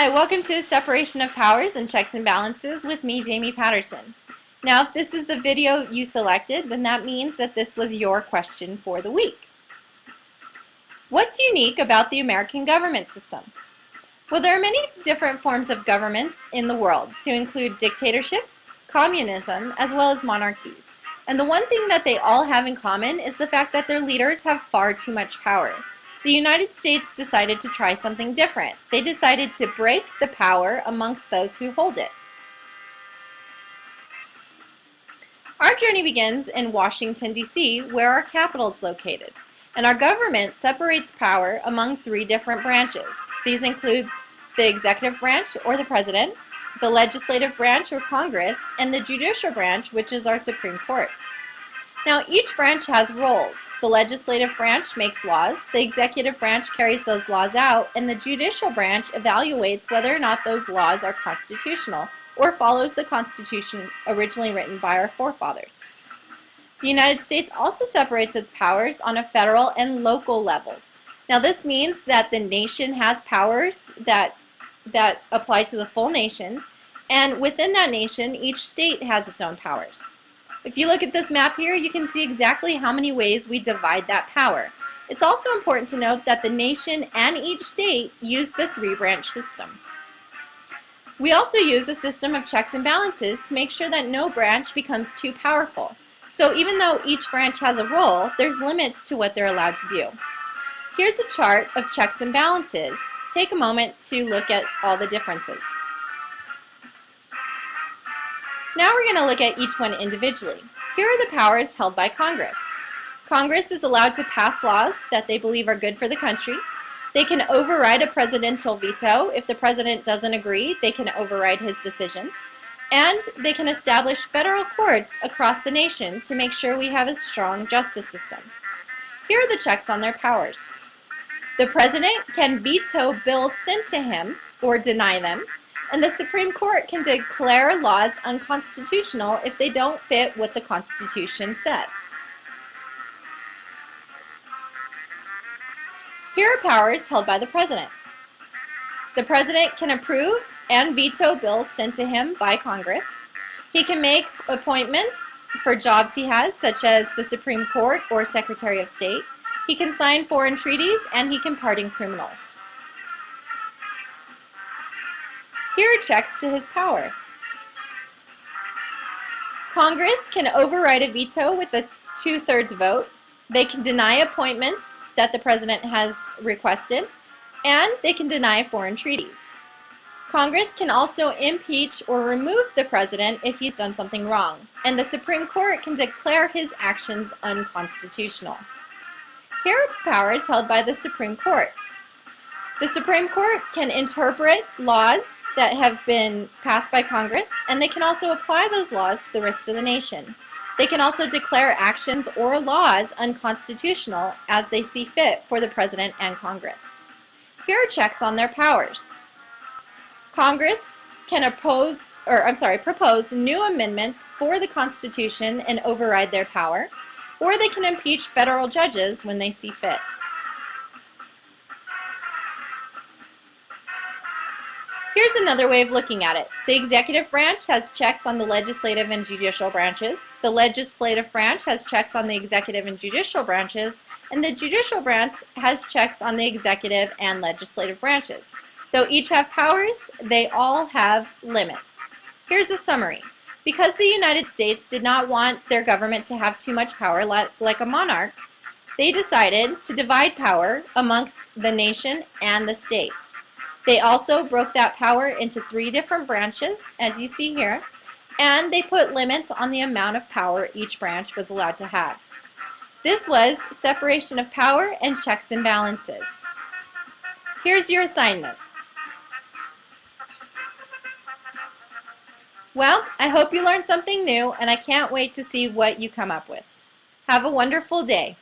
Hi, welcome to Separation of Powers and Checks and Balances with me, Jamie Patterson. Now, if this is the video you selected, then that means that this was your question for the week. What's unique about the American government system? Well, there are many different forms of governments in the world, to include dictatorships, communism, as well as monarchies. And the one thing that they all have in common is the fact that their leaders have far too much power. The United States decided to try something different. They decided to break the power amongst those who hold it. Our journey begins in Washington, D.C., where our capital is located. And our government separates power among three different branches. These include the executive branch, or the president, the legislative branch, or Congress, and the judicial branch, which is our Supreme Court. Now, each branch has roles. The legislative branch makes laws, the executive branch carries those laws out, and the judicial branch evaluates whether or not those laws are constitutional or follows the Constitution originally written by our forefathers. The United States also separates its powers on a federal and local levels. Now, this means that the nation has powers that apply to the full nation, and within that nation, each state has its own powers. If you look at this map here, you can see exactly how many ways we divide that power. It's also important to note that the nation and each state use the three-branch system. We also use a system of checks and balances to make sure that no branch becomes too powerful. So even though each branch has a role, there's limits to what they're allowed to do. Here's a chart of checks and balances. Take a moment to look at all the differences. Now we're going to look at each one individually. Here are the powers held by Congress. Congress is allowed to pass laws that they believe are good for the country. They can override a presidential veto. If the president doesn't agree, they can override his decision. And they can establish federal courts across the nation to make sure we have a strong justice system. Here are the checks on their powers. The president can veto bills sent to him or deny them. And the Supreme Court can declare laws unconstitutional if they don't fit what the Constitution says. Here are powers held by the president. The president can approve and veto bills sent to him by Congress. He can make appointments for jobs he has, such as the Supreme Court or Secretary of State. He can sign foreign treaties, and he can pardon criminals. Here are checks to his power. Congress can override a veto with a 2/3 vote. They can deny appointments that the president has requested, and they can deny foreign treaties. Congress can also impeach or remove the president if he's done something wrong, and the Supreme Court can declare his actions unconstitutional. Here are powers held by the Supreme Court. The Supreme Court can interpret laws that have been passed by Congress, and they can also apply those laws to the rest of the nation. They can also declare actions or laws unconstitutional as they see fit for the President and Congress. Here are checks on their powers. Congress can propose new amendments for the Constitution and override their power, or they can impeach federal judges when they see fit. Here's another way of looking at it. The executive branch has checks on the legislative and judicial branches. The legislative branch has checks on the executive and judicial branches, and the judicial branch has checks on the executive and legislative branches. Though each have powers, they all have limits. Here's a summary. Because the United States did not want their government to have too much power like a monarch, they decided to divide power amongst the nation and the states. They also broke that power into three different branches, as you see here, and they put limits on the amount of power each branch was allowed to have. This was separation of power and checks and balances. Here's your assignment. Well, I hope you learned something new, and I can't wait to see what you come up with. Have a wonderful day.